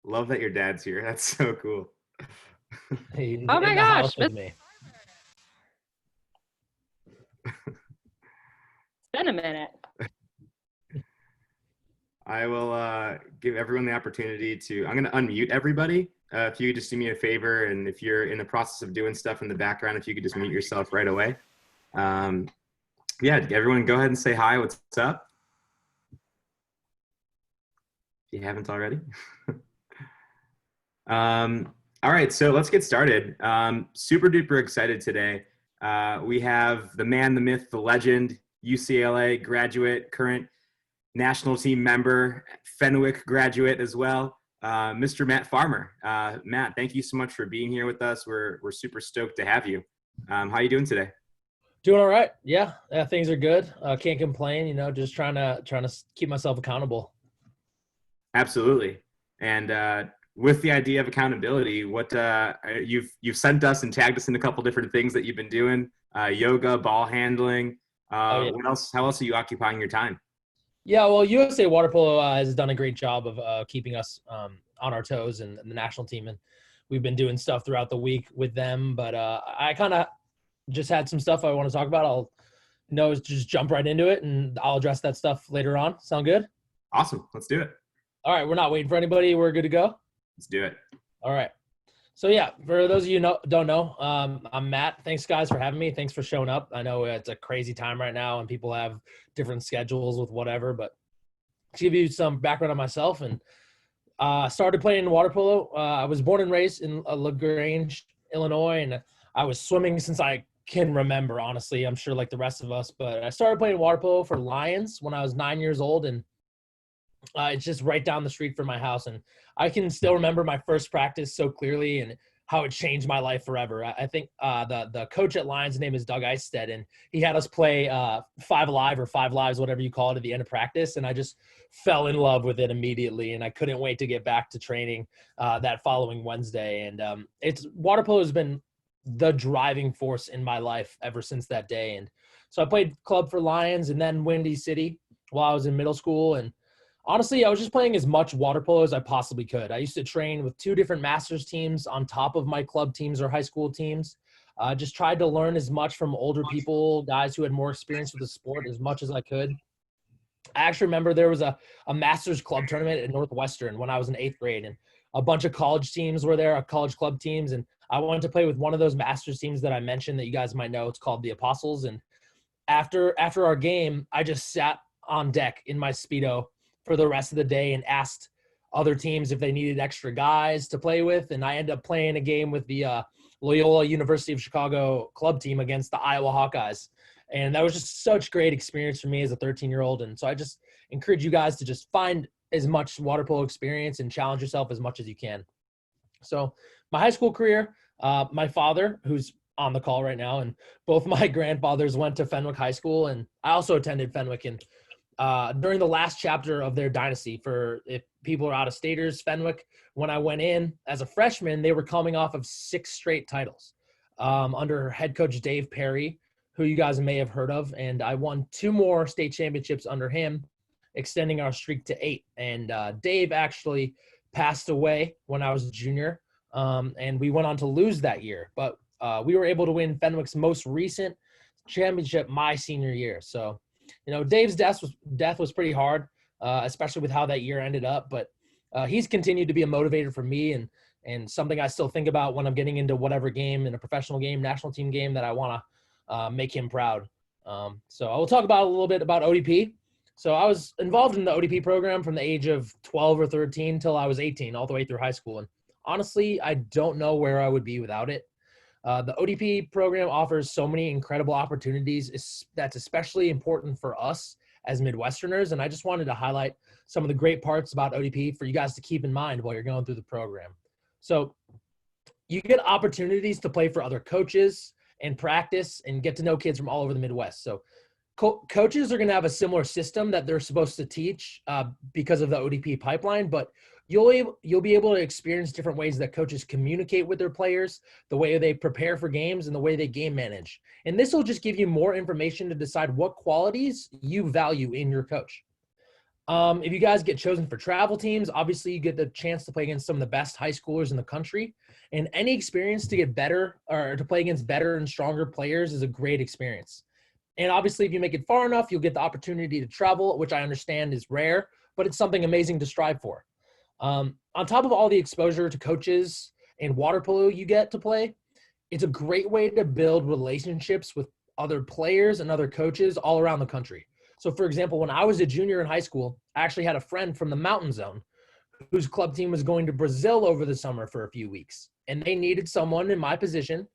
Love that your dad's here. That's so cool. He's Oh my in the house gosh, with it's me. been a minute. I will give everyone the opportunity to, I'm going to unmute everybody. If you could just do me a favor, and if you're in the process of doing stuff in the background, if you could just mute yourself right away. Yeah, everyone go ahead and say hi. What's up? If you haven't already. All right, so let's get started. Super duper excited today. We have the man, the myth, the legend, UCLA graduate, current national team member, Fenwick graduate as well, Mr. Matt Farmer. Matt, thank you so much for being here with us. We're super stoked to have you. How are you doing today? Doing all right. Yeah, things are good. Can't complain. Just trying to keep myself accountable. Absolutely. And with the idea of accountability, what you've sent us and tagged us in a couple different things that you've been doing: yoga, ball handling. Yeah. What else? How else are you occupying your time? Yeah, well, USA Water Polo has done a great job of keeping us on our toes and the national team, and we've been doing stuff throughout the week with them. But I kind of just had some stuff I want to talk about. I'll just jump right into it, and I'll address that stuff later on. Sound good? Awesome. Let's do it. All right, we're not waiting for anybody. We're good to go. Let's do it. All right. So yeah, for those of you don't know, I'm Matt. Thanks guys for having me. Thanks for showing up. I know it's a crazy time right now and people have different schedules with whatever, but to give you some background on myself, and started playing water polo. I was born and raised in LaGrange, Illinois, and I was swimming since I can remember, honestly. I'm sure like the rest of us, but I started playing water polo for Lions when I was 9 years old, and it's just right down the street from my house. And I can still remember my first practice so clearly and how it changed my life forever. I think the coach at Lions' name is Doug Eisted, and he had us play Five Alive or Five Lives, whatever you call it, at the end of practice. And I just fell in love with it immediately, and I couldn't wait to get back to training that following Wednesday. And water polo has been the driving force in my life ever since that day. And so I played club for Lions and then Windy City while I was in middle school. And honestly, I was just playing as much water polo as I possibly could. I used to train with 2 different masters teams on top of my club teams or high school teams. Just tried to learn as much from older people, guys who had more experience with the sport, as much as I could. I actually remember there was a masters club tournament at Northwestern when I was in 8th grade, and a bunch of college teams were there, college club teams. And I wanted to play with one of those masters teams that I mentioned that you guys might know. It's called the Apostles. And after our game, I just sat on deck in my Speedo for the rest of the day and asked other teams if they needed extra guys to play with. And I ended up playing a game with the Loyola University of Chicago club team against the Iowa Hawkeyes. And that was just such great experience for me as a 13-year-old. And so I just encourage you guys to just find as much water polo experience and challenge yourself as much as you can. So my high school career, my father, who's on the call right now, and both my grandfathers went to Fenwick High School, and I also attended Fenwick. And during the last chapter of their dynasty, for if people are out of staters, Fenwick, when I went in as a freshman, they were coming off of 6 straight titles under head coach Dave Perry, who you guys may have heard of. And I won 2 more state championships under him, extending our streak to 8. And Dave actually passed away when I was a junior, and we went on to lose that year. But we were able to win Fenwick's most recent championship my senior year. So Dave's death was pretty hard, especially with how that year ended up. But he's continued to be a motivator for me, and something I still think about when I'm getting into whatever game, in a professional game, national team game, that I want to make him proud. So I will talk about a little bit about ODP. So I was involved in the ODP program from the age of 12 or 13 till I was 18, all the way through high school. And honestly, I don't know where I would be without it. The ODP program offers so many incredible opportunities that's especially important for us as Midwesterners. And I just wanted to highlight some of the great parts about ODP for you guys to keep in mind while you're going through the program. So you get opportunities to play for other coaches and practice and get to know kids from all over the Midwest. So coaches are going to have a similar system that they're supposed to teach because of the ODP pipeline, but you'll be able to experience different ways that coaches communicate with their players, the way they prepare for games, and the way they game manage. And this will just give you more information to decide what qualities you value in your coach. If you guys get chosen for travel teams, obviously you get the chance to play against some of the best high schoolers in the country. And any experience to get better or to play against better and stronger players is a great experience. And obviously, if you make it far enough, you'll get the opportunity to travel, which I understand is rare, but it's something amazing to strive for. On top of all the exposure to coaches and water polo you get to play, it's a great way to build relationships with other players and other coaches all around the country. So, for example, when I was a junior in high school, I actually had a friend from the Mountain Zone whose club team was going to Brazil over the summer for a few weeks, and they needed someone in my position,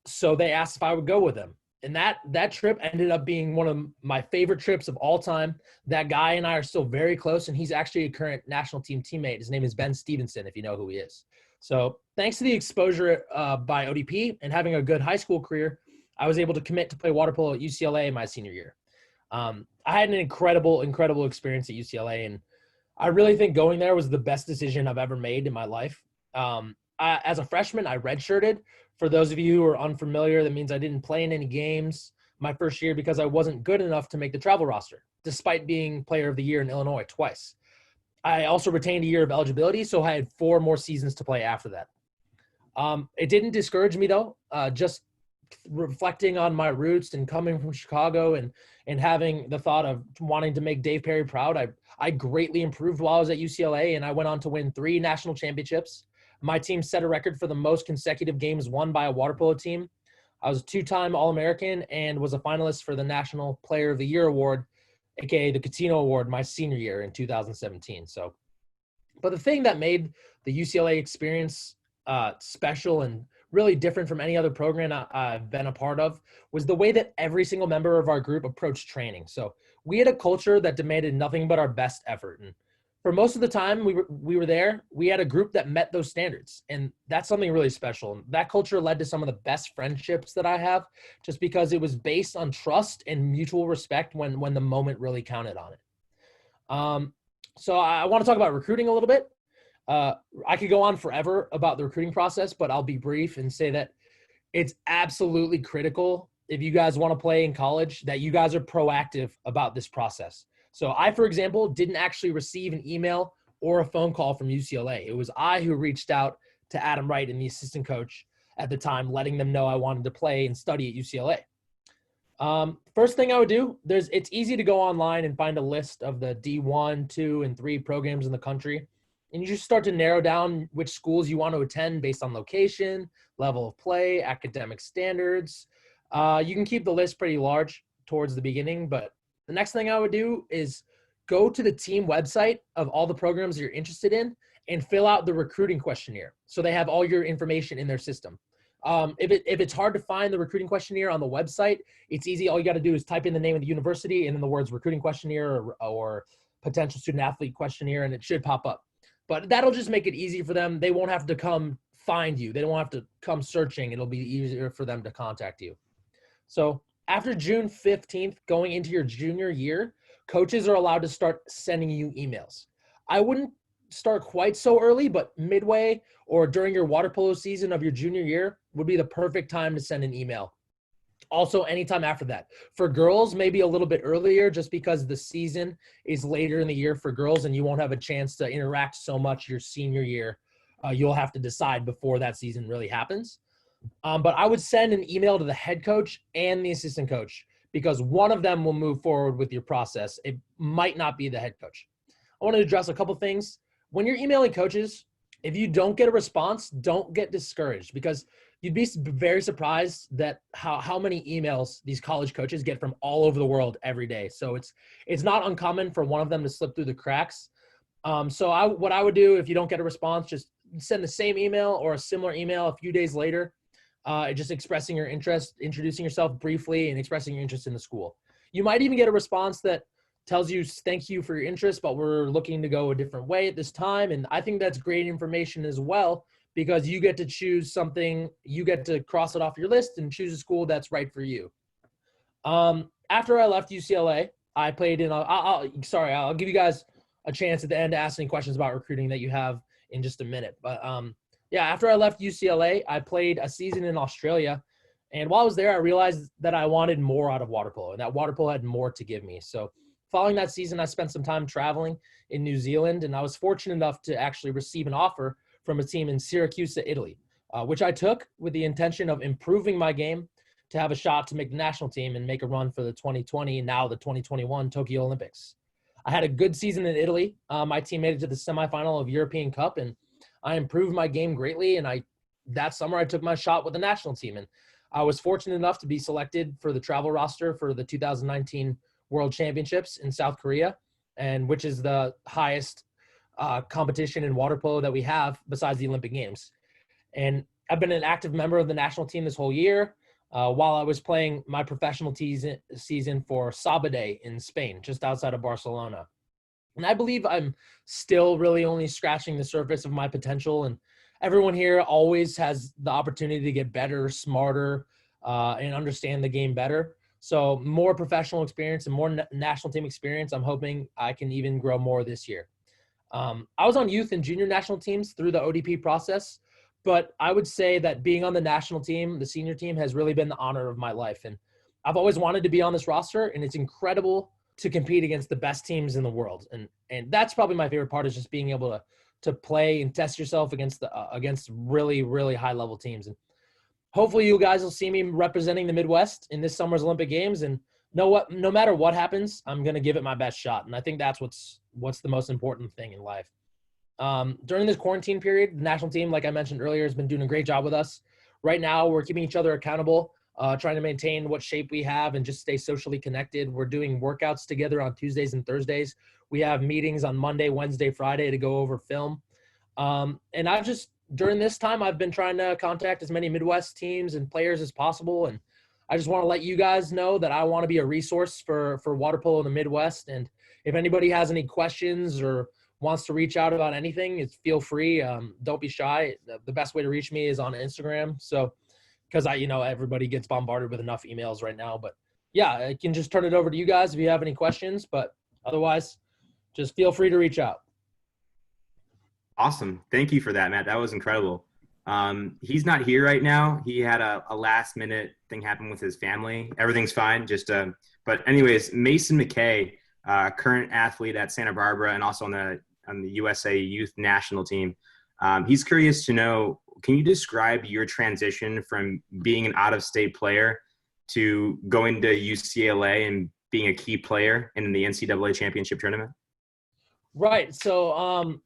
so they asked if I would go with them. And that trip ended up being one of my favorite trips of all time. That guy and I are still very close, and he's actually a current national team teammate. His name is Ben Stevenson, if you know who he is. So thanks to the exposure by ODP and having a good high school career, I was able to commit to play water polo at UCLA in my senior year. I had an incredible experience at UCLA, and I really think going there was the best decision I've ever made in my life. As a freshman, I redshirted. For those of you who are unfamiliar, that means I didn't play in any games my first year because I wasn't good enough to make the travel roster, despite being player of the year in Illinois twice. I also retained a year of eligibility, so I had 4 more seasons to play after that. It didn't discourage me, though. Just reflecting on my roots and coming from Chicago and having the thought of wanting to make Dave Perry proud, I greatly improved while I was at UCLA, and I went on to win 3 national championships. My team set a record for the most consecutive games won by a water polo team. I was a 2-time All-American and was a finalist for the National Player of the Year award, aka the Catino Award, my senior year in 2017. But the thing that made the UCLA experience special and really different from any other program I've been a part of was the way that every single member of our group approached training. So we had a culture that demanded nothing but our best effort. And for most of the time we were there, we had a group that met those standards. And that's something really special. And that culture led to some of the best friendships that I have, just because it was based on trust and mutual respect when the moment really counted on it. So I want to talk about recruiting a little bit. I could go on forever about the recruiting process, but I'll be brief and say that it's absolutely critical if you guys want to play in college that you guys are proactive about this process. So I, for example, didn't actually receive an email or a phone call from UCLA. It was I who reached out to Adam Wright and the assistant coach at the time, letting them know I wanted to play and study at UCLA. First thing I would do, it's easy to go online and find a list of the D1, 2, and 3 programs in the country. And you just start to narrow down which schools you want to attend based on location, level of play, academic standards. You can keep the list pretty large towards the beginning, but the next thing I would do is go to the team website of all the programs you're interested in and fill out the recruiting questionnaire, so they have all your information in their system. If it's hard to find the recruiting questionnaire on the website, it's easy. All you got to do is type in the name of the university and then the words recruiting questionnaire or potential student athlete questionnaire, and it should pop up. But that'll just make it easy for them. They won't have to come find you. They don't have to come searching. It'll be easier for them to contact you. So after June 15th, going into your junior year, coaches are allowed to start sending you emails. I wouldn't start quite so early, but midway or during your water polo season of your junior year would be the perfect time to send an email. Also, anytime after that. For girls, maybe a little bit earlier, just because the season is later in the year for girls and you won't have a chance to interact so much your senior year. You'll have to decide before that season really happens. But I would send an email to the head coach and the assistant coach, because one of them will move forward with your process. It might not be the head coach. I want to address a couple things. When you're emailing coaches, if you don't get a response, don't get discouraged, because you'd be very surprised that how many emails these college coaches get from all over the world every day. So it's not uncommon for one of them to slip through the cracks. What I would do if you don't get a response, just send the same email or a similar email a few days later, just expressing your interest, introducing yourself briefly, and expressing your interest in the school. You might even get a response that tells you, thank you for your interest, but we're looking to go a different way at this time. And I think that's great information as well, because you get to choose something, you get to cross it off your list and choose a school that's right for you. After I left UCLA, I played in I'll give you guys a chance at the end to ask any questions about recruiting that you have in just a minute. But after I left UCLA, I played a season in Australia. And while I was there, I realized that I wanted more out of water polo, and that water polo had more to give me. So Following that season, I spent some time traveling in New Zealand, and I was fortunate enough to actually receive an offer from a team in Syracuse, Italy, which I took with the intention of improving my game to have a shot to make the national team and make a run for the 2020 and now the 2021 Tokyo Olympics. I had a good season in Italy. My team made it to the semifinal of European Cup, and I improved my game greatly. And that summer, I took my shot with the national team, and I was fortunate enough to be selected for the travel roster for the 2019 World Championships in South Korea, and which is the highest competition in water polo that we have besides the Olympic Games. And I've been an active member of the national team this whole year while I was playing my professional season for Sabadell in Spain, just outside of Barcelona. And I believe I'm still really only scratching the surface of my potential. And everyone here always has the opportunity to get better, smarter, and understand the game better. So more professional experience and more national team experience. I'm hoping I can even grow more this year. I was on youth and junior national teams through the ODP process, but I would say that being on the national team, the senior team, has really been the honor of my life. And I've always wanted to be on this roster, and it's incredible to compete against the best teams in the world. And that's probably my favorite part, is just being able to play and test yourself against really, really high level teams. And hopefully you guys will see me representing the Midwest in this summer's Olympic Games. And no matter what happens, I'm going to give it my best shot. And I think that's what's the most important thing in life. During this quarantine period, the national team, like I mentioned earlier, has been doing a great job with us. Right now, we're keeping each other accountable, trying to maintain what shape we have and just stay socially connected. We're doing workouts together on Tuesdays and Thursdays. We have meetings on Monday, Wednesday, Friday to go over film. And during this time, I've been trying to contact as many Midwest teams and players as possible. And I just want to let you guys know that I want to be a resource for water polo in the Midwest. And if anybody has any questions or wants to reach out about anything, feel free. Don't be shy. The best way to reach me is on Instagram. So, because everybody gets bombarded with enough emails right now. But yeah, I can just turn it over to you guys if you have any questions. But otherwise, just feel free to reach out. Awesome. Thank you for that, Matt. That was incredible. He's not here right now. He had a last minute thing happen with his family. Everything's fine. But anyways, Mason McKay, current athlete at Santa Barbara and also on the USA Youth National Team. He's curious to know, can you describe your transition from being an out-of-state player to going to UCLA and being a key player in the NCAA championship tournament? Right. So,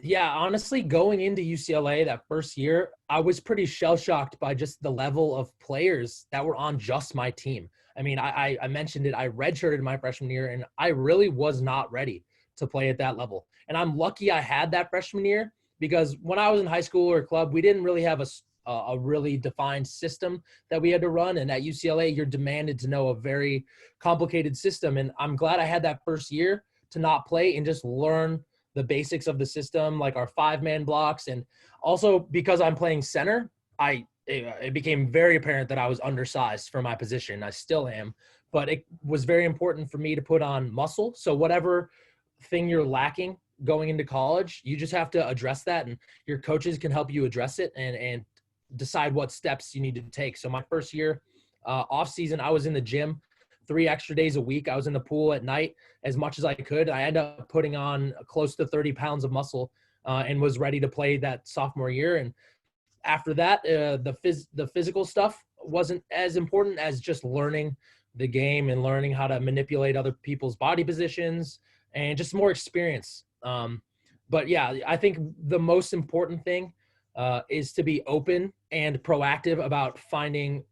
yeah, honestly, going into UCLA that first year, I was pretty shell-shocked by just the level of players that were on just my team. I mean, I mentioned it. I redshirted my freshman year, and I really was not ready to play at that level. And I'm lucky I had that freshman year, because when I was in high school or club, we didn't really have a really defined system that we had to run. And at UCLA, you're demanded to know a very complicated system. And I'm glad I had that first year to not play and just learn the basics of the system, like our 5-man blocks. And also because I'm playing center, it became very apparent that I was undersized for my position. I still am, but it was very important for me to put on muscle. So whatever thing you're lacking going into college, you just have to address that, and your coaches can help you address it and decide what steps you need to take. So my first year off season, I was in the gym 3 extra days a week. I was in the pool at night as much as I could. I ended up putting on close to 30 pounds of muscle and was ready to play that sophomore year. And after that, the physical stuff wasn't as important as just learning the game and learning how to manipulate other people's body positions and just more experience. But yeah, I think the most important thing is to be open and proactive about finding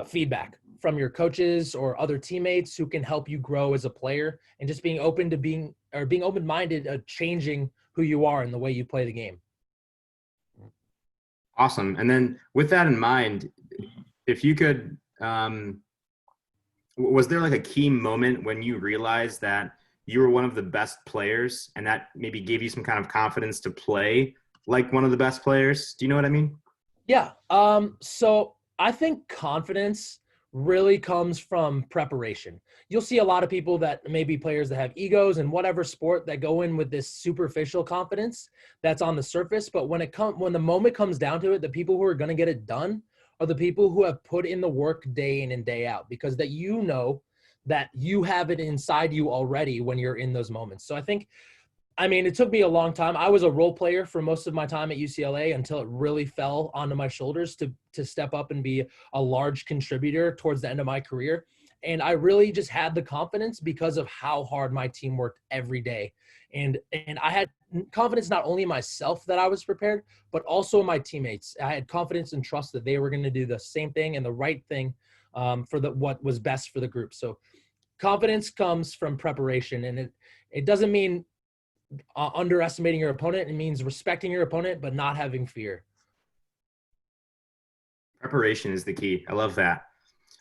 feedback from your coaches or other teammates who can help you grow as a player, and just being open to being open-minded, changing who you are and the way you play the game. Awesome. And then with that in mind, if you could, was there like a key moment when you realized that you were one of the best players and that maybe gave you some kind of confidence to play like one of the best players? Do you know what I mean? Yeah. So I think confidence really comes from preparation. You'll see a lot of people that may be players that have egos in whatever sport that go in with this superficial confidence that's on the surface. But when the moment comes down to it, the people who are going to get it done are the people who have put in the work day in and day out, because that that you have it inside you already when you're in those moments. So I mean, it took me a long time. I was a role player for most of my time at UCLA until it really fell onto my shoulders to step up and be a large contributor towards the end of my career. And I really just had the confidence because of how hard my team worked every day. And I had confidence not only in myself that I was prepared, but also in my teammates. I had confidence and trust that they were going to do the same thing and the right thing for what was best for the group. So confidence comes from preparation, and it doesn't mean underestimating your opponent. It means respecting your opponent, but not having fear. Preparation is the key. I love that.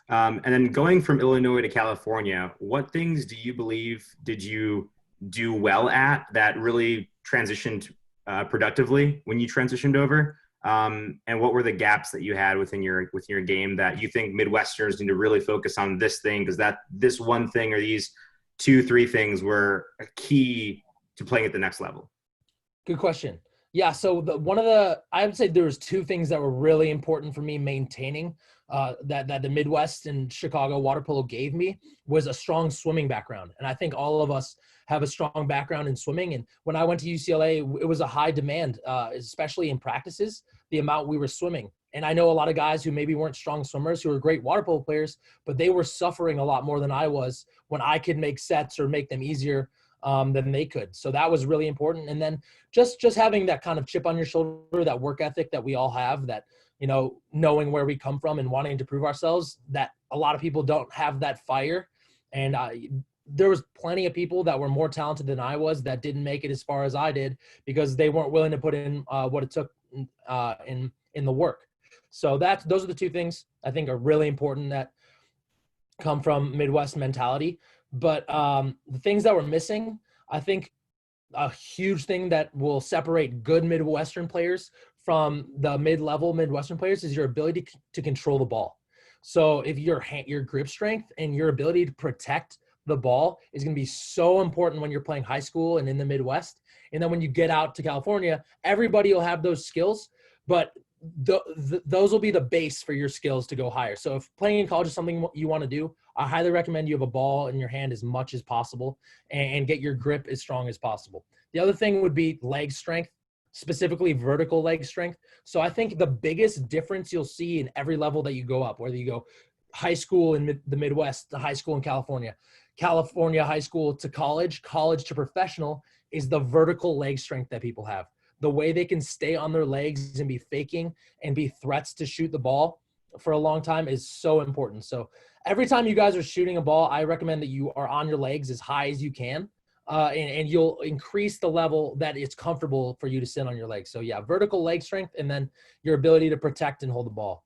And then going from Illinois to California, what things do you believe did you do well at that really transitioned productively when you transitioned over? And what were the gaps that you had within your game that you think Midwesterners need to really focus on this thing, because this one thing or these 2-3 things were a key to playing at the next level? Good question. Yeah, so I would say there was 2 things that were really important for me maintaining that the Midwest and Chicago water polo gave me was a strong swimming background. And I think all of us have a strong background in swimming. And when I went to UCLA, it was a high demand, especially in practices, the amount we were swimming. And I know a lot of guys who maybe weren't strong swimmers who were great water polo players, but they were suffering a lot more than I was when I could make sets or make them easier than they could. So that was really important. And then just having that kind of chip on your shoulder, that work ethic that we all have, that, you know, knowing where we come from and wanting to prove ourselves, that a lot of people don't have that fire. And there was plenty of people that were more talented than I was that didn't make it as far as I did because they weren't willing to put in what it took in the work. So those are the 2 things I think are really important that come from Midwest mentality. But the things that we're missing, I think a huge thing that will separate good Midwestern players from the mid-level Midwestern players is your ability to control the ball. So if your grip strength and your ability to protect the ball is going to be so important when you're playing high school and in the Midwest. And then when you get out to California, everybody will have those skills, but those will be the base for your skills to go higher. So if playing in college is something you want to do, I highly recommend you have a ball in your hand as much as possible and get your grip as strong as possible. The other thing would be leg strength, specifically vertical leg strength. So I think the biggest difference you'll see in every level that you go up, whether you go high school in the Midwest to high school in California high school to college to professional, is the vertical leg strength that people have. The way they can stay on their legs and be faking and be threats to shoot the ball for a long time is so important. So every time you guys are shooting a ball, I recommend that you are on your legs as high as you can, and you'll increase the level that it's comfortable for you to sit on your legs. So yeah, vertical leg strength, and then your ability to protect and hold the ball.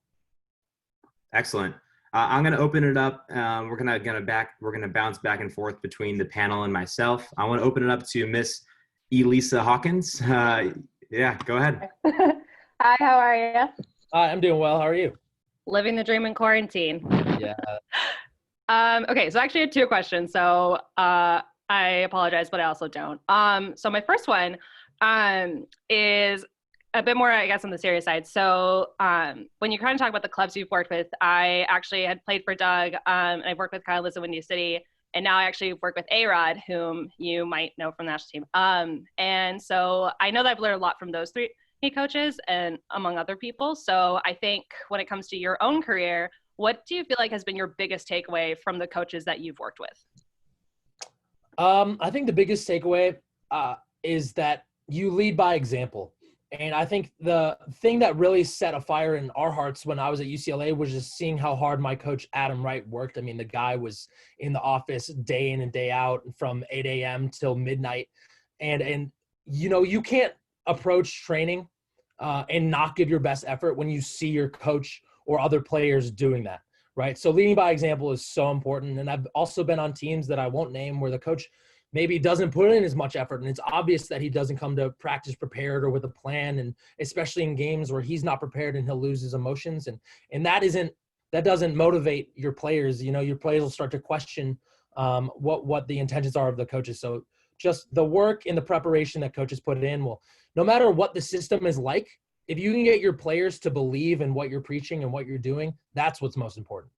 Excellent. I'm going to open it up. We're going to bounce back and forth between the panel and myself. I want to open it up to Miss Elisa Hawkins. Yeah, go ahead. Hi, how are you? I'm doing well. How are you? Living the dream in quarantine. Yeah. Okay, so I actually had 2 questions. So I apologize, but I also don't. So my first one is a bit more, I guess, on the serious side. So when you kind of talk about the clubs you've worked with, I actually had played for Doug, and I've worked with Kyle Liz in Windy City. And now I actually work with A-Rod, whom you might know from the national team. And so I know that I've learned a lot from those 3 coaches and among other people. So I think when it comes to your own career, what do you feel like has been your biggest takeaway from the coaches that you've worked with? I think the biggest takeaway is that you lead by example. And I think the thing that really set a fire in our hearts when I was at UCLA was just seeing how hard my coach, Adam Wright, worked. I mean, the guy was in the office day in and day out from 8 a.m. till midnight. And you know, you can't approach training and not give your best effort when you see your coach or other players doing that, right? So leading by example is so important. And I've also been on teams that I won't name where the coach maybe doesn't put in as much effort, and it's obvious that he doesn't come to practice prepared or with a plan, and especially in games where he's not prepared and he'll lose his emotions, and that doesn't motivate your players. You know, your players will start to question what the intentions are of the coaches. So just the work and the preparation that coaches put in will, no matter what the system is like, if you can get your players to believe in what you're preaching and what you're doing, that's what's most important.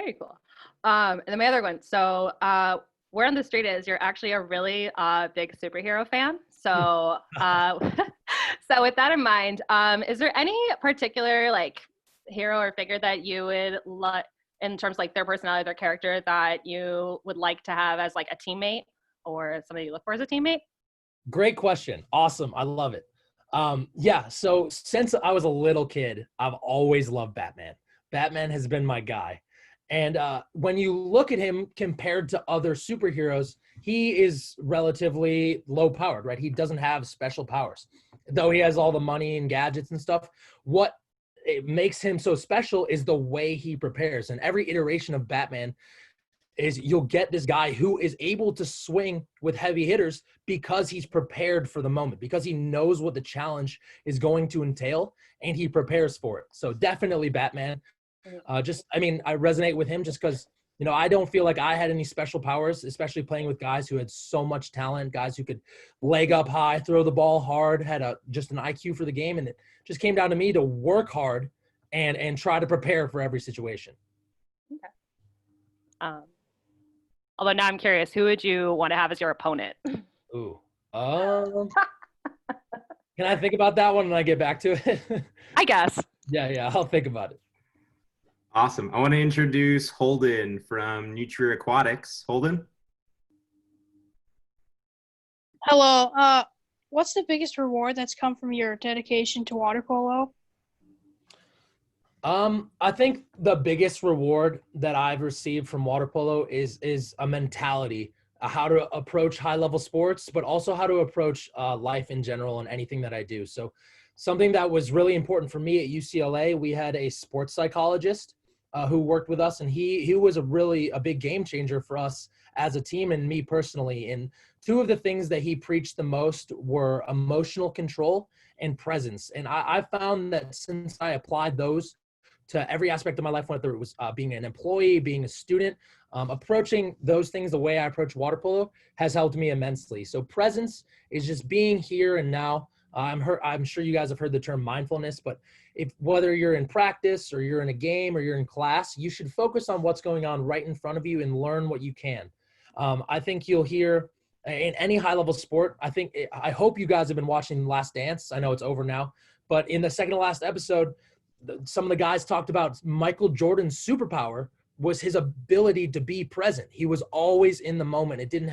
Very cool. And then my other one. So, word on the street is you're actually a really big superhero fan. So, so with that in mind, is there any particular like hero or figure that you would like in terms of, like their personality, their character that you would like to have as like a teammate or somebody you look for as a teammate? Great question. Awesome. I love it. Yeah. So since I was a little kid, I've always loved Batman. Batman has been my guy. And when you look at him compared to other superheroes, he is relatively low powered, right? He doesn't have special powers, though he has all the money and gadgets and stuff. What it makes him so special is the way he prepares. And every iteration of Batman is you'll get this guy who is able to swing with heavy hitters because he's prepared for the moment, because he knows what the challenge is going to entail and he prepares for it. So definitely Batman. I resonate with him just because, I don't feel like I had any special powers, especially playing with guys who had so much talent, guys who could leg up high, throw the ball hard, had just an IQ for the game. And it just came down to me to work hard and try to prepare for every situation. Okay. Although now I'm curious, who would you want to have as your opponent? Ooh. Can I think about that one and I get back to it? I guess. Yeah, I'll think about it. Awesome. I want to introduce Holden from Nutria Aquatics. Holden? Hello. What's the biggest reward that's come from your dedication to water polo? I think the biggest reward that I've received from water polo is a mentality, how to approach high-level sports, but also how to approach life in general and anything that I do. So something that was really important for me at UCLA, we had a sports psychologist who worked with us, and he was a big game changer for us as a team and me personally. And two of the things that he preached the most were emotional control and presence. And I found that since I applied those to every aspect of my life, whether it was being an employee, being a student, approaching those things the way I approach water polo has helped me immensely. So presence is just being here and now. I'm sure you guys have heard the term mindfulness, but whether you're in practice or you're in a game or you're in class, you should focus on what's going on right in front of you and learn what you can. I think you'll hear in any high-level sport, I hope you guys have been watching Last Dance. I know it's over now, but in the second to last episode, some of the guys talked about Michael Jordan's superpower was his ability to be present. He was always in the moment. It didn't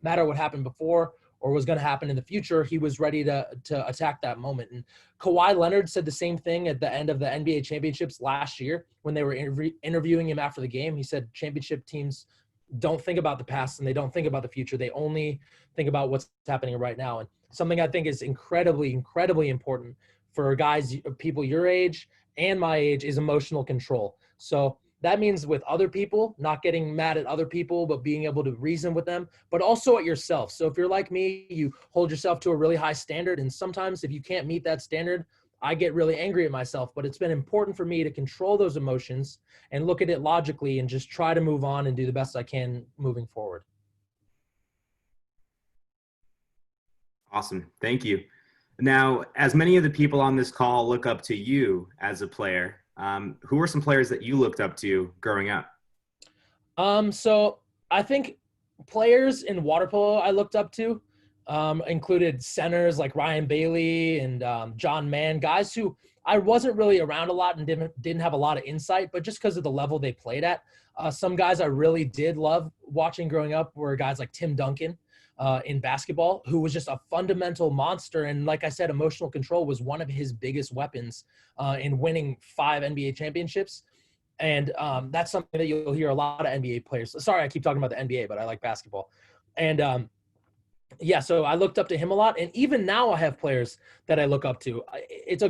matter what happened before or was going to happen in the future. He was ready to attack that moment. And Kawhi Leonard said the same thing at the end of the NBA championships last year when they were interviewing him after the game. He said championship teams don't think about the past and they don't think about the future. They only think about what's happening right now. And something I think is incredibly, incredibly important for guys, people your age and my age, is emotional control. So that means with other people, not getting mad at other people, but being able to reason with them, but also at yourself. So if you're like me, you hold yourself to a really high standard. And sometimes if you can't meet that standard, I get really angry at myself. But it's been important for me to control those emotions and look at it logically and just try to move on and do the best I can moving forward. Awesome. Thank you. Now, as many of the people on this call look up to you as a player, who are some players that you looked up to growing up? So I think players in water polo I looked up to included centers like Ryan Bailey and John Mann, guys who I wasn't really around a lot and didn't have a lot of insight, but just because of the level they played at. Some guys I really did love watching growing up were guys like Tim Duncan in basketball, who was just a fundamental monster. And like I said, emotional control was one of his biggest weapons in winning 5 NBA championships. And that's something that you'll hear a lot of NBA players. Sorry, I keep talking about the NBA, but I like basketball. And yeah, so I looked up to him a lot. And even now I have players that I look up to. It's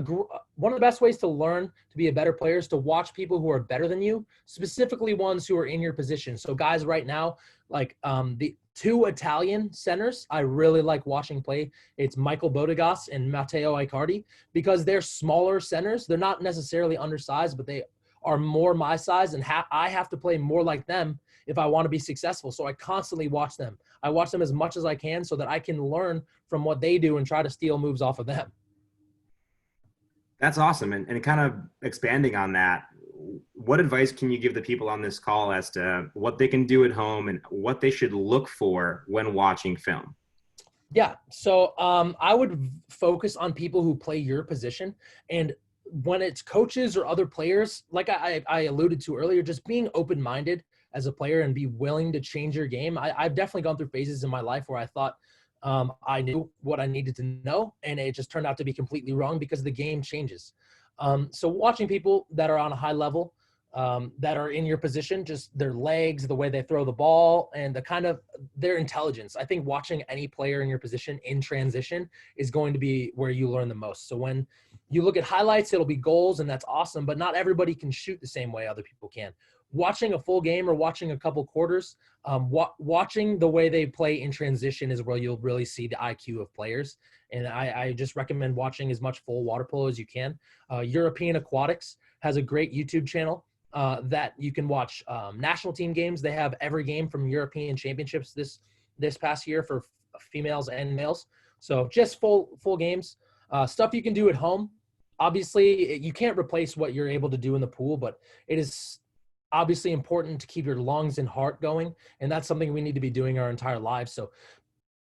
one of the best ways to learn to be a better player is to watch people who are better than you, specifically ones who are in your position. So guys right now, like the 2 Italian centers I really like watching play. It's Michael Bodegas and Matteo Icardi, because they're smaller centers. They're not necessarily undersized, but they are more my size, and I have to play more like them if I want to be successful. So I constantly watch them. I watch them as much as I can so that I can learn from what they do and try to steal moves off of them. That's awesome. And kind of expanding on that, what advice can you give the people on this call as to what they can do at home and what they should look for when watching film? Yeah. So I would focus on people who play your position. And when it's coaches or other players, like I alluded to earlier, just being open-minded as a player and be willing to change your game. I've definitely gone through phases in my life where I thought I knew what I needed to know, and it just turned out to be completely wrong because the game changes. So watching people that are on a high level, that are in your position, just their legs, the way they throw the ball, and the kind of their intelligence. I think watching any player in your position in transition is going to be where you learn the most. So when you look at highlights, it'll be goals, and that's awesome, but not everybody can shoot the same way other people can. Watching a full game or watching a couple quarters, watching the way they play in transition is where you'll really see the IQ of players. And I just recommend watching as much full water polo as you can. European Aquatics has a great YouTube channel that you can watch national team games. They have every game from European Championships this past year for females and males. So just full games, stuff you can do at home. Obviously, you can't replace what you're able to do in the pool, but it is obviously important to keep your lungs and heart going, and that's something we need to be doing our entire lives. So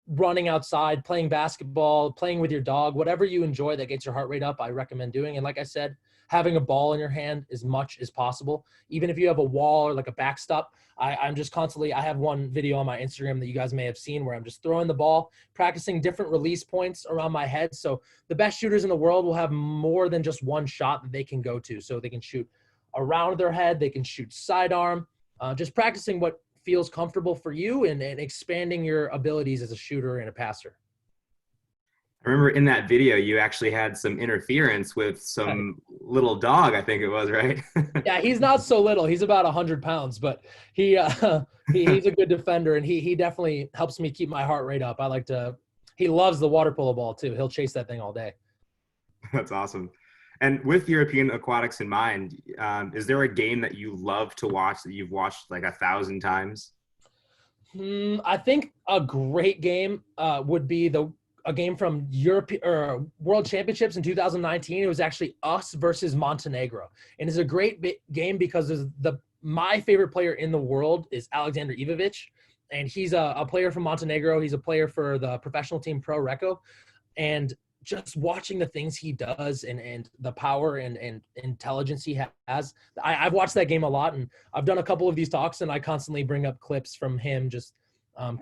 running outside, playing basketball, playing with your dog, whatever you enjoy that gets your heart rate up, I recommend doing. And like I said, having a ball in your hand as much as possible. Even if you have a wall or like a backstop, I'm just constantly, I have one video on my Instagram that you guys may have seen where I'm just throwing the ball, practicing different release points around my head. So the best shooters in the world will have more than just one shot that they can go to. So they can shoot around their head, they can shoot sidearm, just practicing what feels comfortable for you and expanding your abilities as a shooter and a passer. I remember in that video, you actually had some interference with some little dog, I think it was, right? Yeah, he's not so little. He's about 100 pounds, but he's a good defender, and he definitely helps me keep my heart rate up. He loves the water polo ball too. He'll chase that thing all day. That's awesome. And with European Aquatics in mind, is there a game that you love to watch that you've watched like 1,000 times? I think a great game would be a game from Europe or World Championships in 2019. It was actually us versus Montenegro, and it's a great game because my favorite player in the world is Alexander Ivovic, and he's a player from Montenegro. He's a player for the professional team Pro Recco, and just watching the things he does and the power and intelligence he has. I've watched that game a lot, and I've done a couple of these talks, and I constantly bring up clips from him just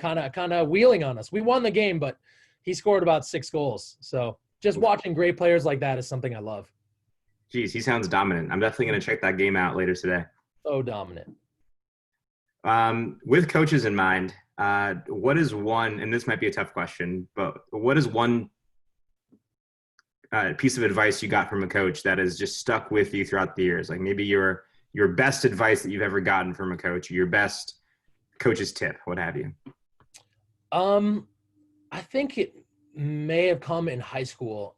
kind of wheeling on us. We won the game, but he scored about 6 goals. So just watching great players like that is something I love. Geez, he sounds dominant. I'm definitely going to check that game out later today. So dominant. With coaches in mind, what is one, and this might be a tough question, but what is one piece of advice you got from a coach that has just stuck with you throughout the years? Like maybe your best advice that you've ever gotten from a coach, your best coach's tip, what have you? I think it may have come in high school.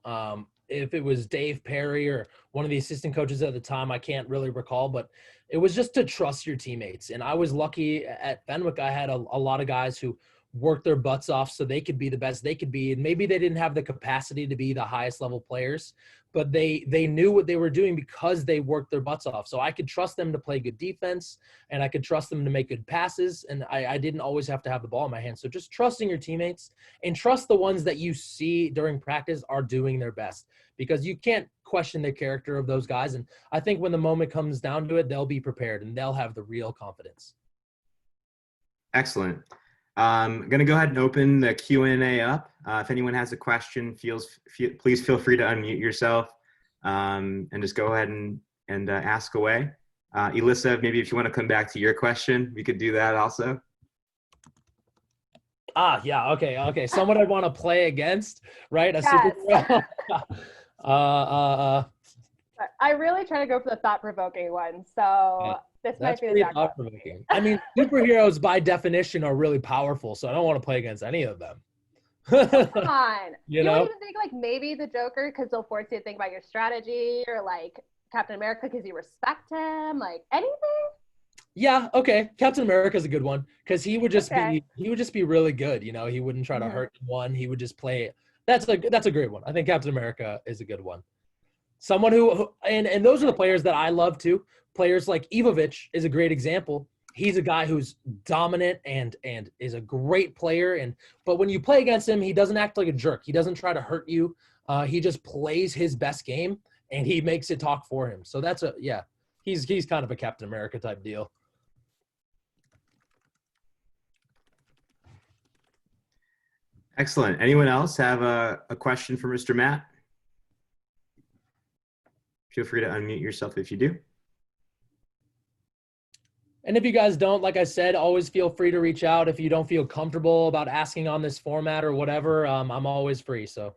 If it was Dave Perry or one of the assistant coaches at the time, I can't really recall, but it was just to trust your teammates. And I was lucky at Fenwick. I had a lot of guys who worked their butts off so they could be the best they could be. And maybe they didn't have the capacity to be the highest level players, but they knew what they were doing because they worked their butts off. So I could trust them to play good defense, and I could trust them to make good passes. And I didn't always have to have the ball in my hands. So just trusting your teammates and trust the ones that you see during practice are doing their best, because you can't question the character of those guys. And I think when the moment comes down to it, they'll be prepared and they'll have the real confidence. Excellent. I'm going to go ahead and open the Q&A up. If anyone has a question, please feel free to unmute yourself and just go ahead and ask away. Elissa, maybe if you want to come back to your question, we could do that also. Yeah. Okay. Someone I'd want to play against, right? Yes. I I really try to go for the thought-provoking one, so this might be the jackpot. I mean, superheroes by definition are really powerful, so I don't want to play against any of them. Come on. You don't know? even think like maybe the Joker, because they'll force you to think about your strategy, or like Captain America because you respect him, like anything? Yeah, okay. Captain America is a good one because he would just be really good. You know, he wouldn't try to hurt anyone. He would just play. That's a great one. I think Captain America is a good one. Someone and those are the players that I love too. Players like Ivovic is a great example. He's a guy who's dominant and is a great player. But when you play against him, he doesn't act like a jerk. He doesn't try to hurt you. He just plays his best game and he makes it talk for him. So he's kind of a Captain America type deal. Excellent. Anyone else have a question for Mr. Matt? Feel free to unmute yourself if you do. And if you guys don't, like I said, always feel free to reach out if you don't feel comfortable about asking on this format or whatever. I'm always free. So.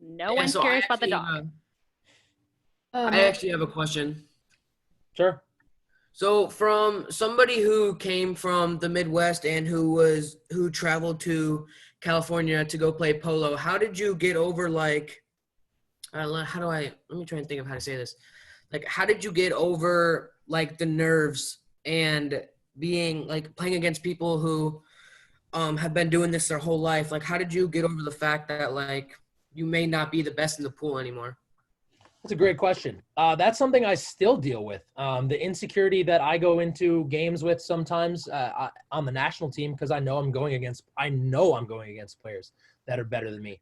No one's curious about the dog. I actually have a question. Sure. So from somebody who came from the Midwest and who traveled to California to go play polo, how did you get over let me try and think of how to say this. Like, how did you get over like the nerves and being like playing against people who have been doing this their whole life? Like, how did you get over the fact that like you may not be the best in the pool anymore? That's a great question. That's something I still deal with. The insecurity that I go into games with sometimes on the national team, because I know I'm going against players that are better than me.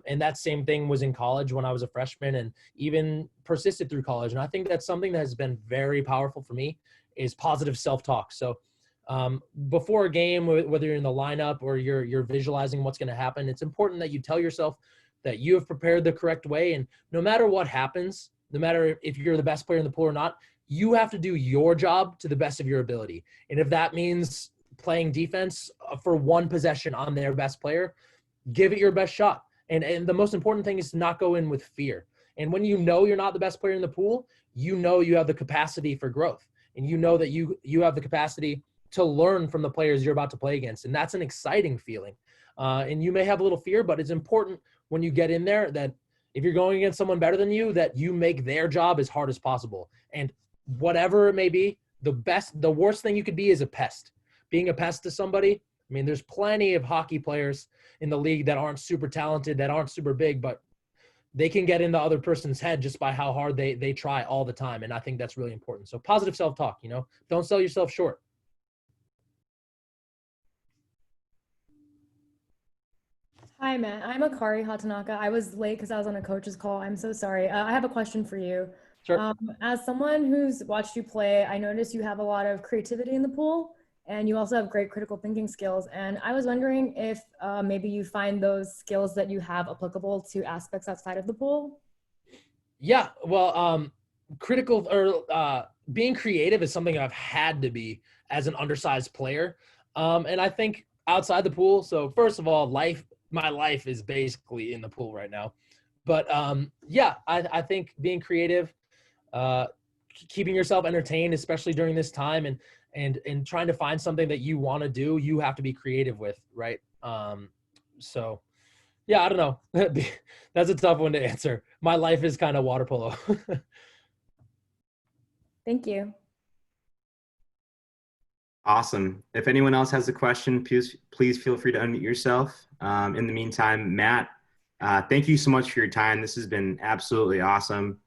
And that same thing was in college when I was a freshman and even persisted through college. And I think that's something that has been very powerful for me is positive self-talk. So before a game, whether you're in the lineup or you're visualizing what's going to happen, it's important that you tell yourself that you have prepared the correct way. And no matter what happens, no matter if you're the best player in the pool or not, you have to do your job to the best of your ability. And if that means playing defense for one possession on their best player, give it your best shot. And the most important thing is to not go in with fear. And when you know you're not the best player in the pool, you know you have the capacity for growth. And you know that you have the capacity to learn from the players you're about to play against. And that's an exciting feeling. And you may have a little fear, but it's important when you get in there that if you're going against someone better than you, that you make their job as hard as possible. And whatever it may be, the worst thing you could be is a pest. Being a pest to somebody, I mean, there's plenty of hockey players in the league that aren't super talented, that aren't super big, but they can get in the other person's head just by how hard they try all the time. And I think that's really important. So positive self-talk, don't sell yourself short. Hi, Matt. I'm Akari Hatanaka. I was late because I was on a coach's call. I'm so sorry. I have a question for you. Sure. As someone who's watched you play, I noticed you have a lot of creativity in the pool, and you also have great critical thinking skills. And I was wondering if maybe you find those skills that you have applicable to aspects outside of the pool? Yeah, well, being creative is something I've had to be as an undersized player. And I think outside the pool, so first of all, my life is basically in the pool right now. But I think being creative, keeping yourself entertained, especially during this time, and trying to find something that you want to do, you have to be creative with, right? So yeah, I don't know. That's a tough one to answer. My life is kind of water polo. Thank you. Awesome. If anyone else has a question, please feel free to unmute yourself. In the meantime, Matt, thank you so much for your time. This has been absolutely awesome.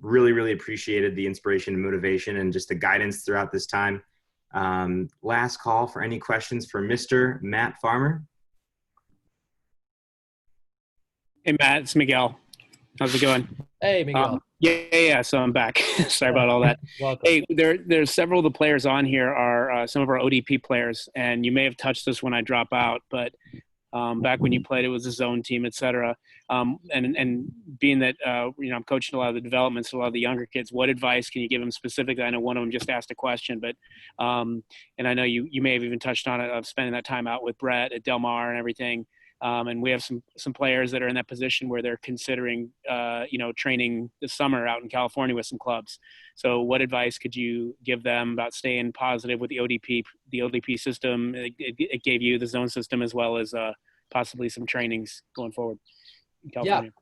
Really, really appreciated the inspiration and motivation and just the guidance throughout this time. Last call for any questions for Mr. Matt Farmer. Hey, Matt, it's Miguel. How's it going? Hey, Miguel. Yeah. So I'm back. Sorry about all that. Welcome. Hey, there's several of the players on here are some of our ODP players, and you may have touched this when I drop out, but back when you played, it was a zone team, et cetera. And being that, I'm coaching a lot of the developments, a lot of the younger kids, what advice can you give them specifically? I know one of them just asked a question, but, and I know you may have even touched on it of spending that time out with Brett at Del Mar and everything. And we have some players that are in that position where they're considering, training this summer out in California with some clubs. So what advice could you give them about staying positive with the ODP system? It gave you the zone system as well as possibly some trainings going forward in California.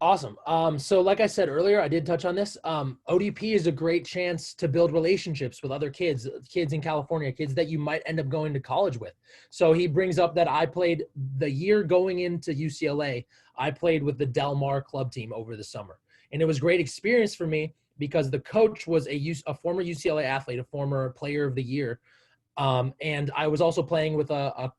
Awesome. So like I said earlier, I did touch on this. ODP is a great chance to build relationships with other kids in California, kids that you might end up going to college with. So he brings up that I played the year going into UCLA. I played with the Del Mar club team over the summer, and it was a great experience for me because the coach was a former UCLA athlete, a former player of the year. And I was also playing with a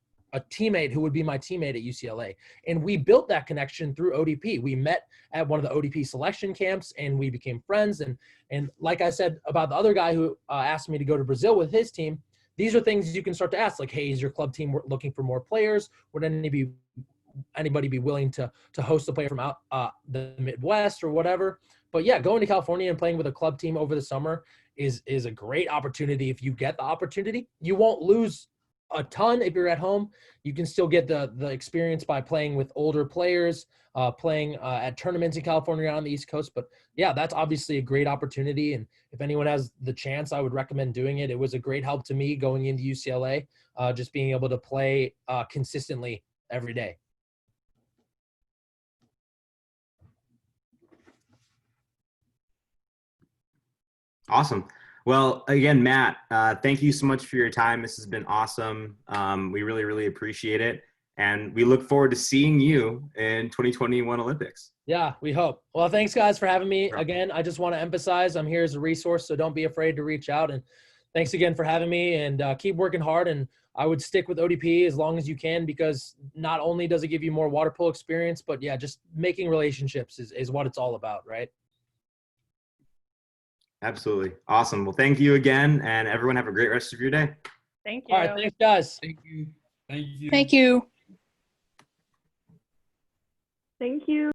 teammate who would be my teammate at UCLA. And we built that connection through ODP. We met at one of the ODP selection camps and we became friends. And like I said about the other guy who asked me to go to Brazil with his team, these are things you can start to ask, like, hey, is your club team looking for more players? Would anybody be willing to host a player from out the Midwest or whatever? But yeah, going to California and playing with a club team over the summer is a great opportunity. If you get the opportunity, you won't lose a ton if you're at home. You can still get the experience by playing with older players, playing at tournaments in California on the East Coast. But yeah, that's obviously a great opportunity. And if anyone has the chance, I would recommend doing it. It was a great help to me going into UCLA, just being able to play consistently every day. Awesome. Well, again, Matt, thank you so much for your time. This has been awesome. We really, really appreciate it. And we look forward to seeing you in 2021 Olympics. Yeah, we hope. Well, thanks guys for having me. Again, I just want to emphasize I'm here as a resource, so don't be afraid to reach out. And thanks again for having me, and keep working hard. And I would stick with ODP as long as you can, because not only does it give you more water polo experience, but yeah, just making relationships is what it's all about, right? Absolutely. Awesome. Well, thank you again, and everyone have a great rest of your day. Thank you. All right, thanks guys. Thank you. Thank you. Thank you.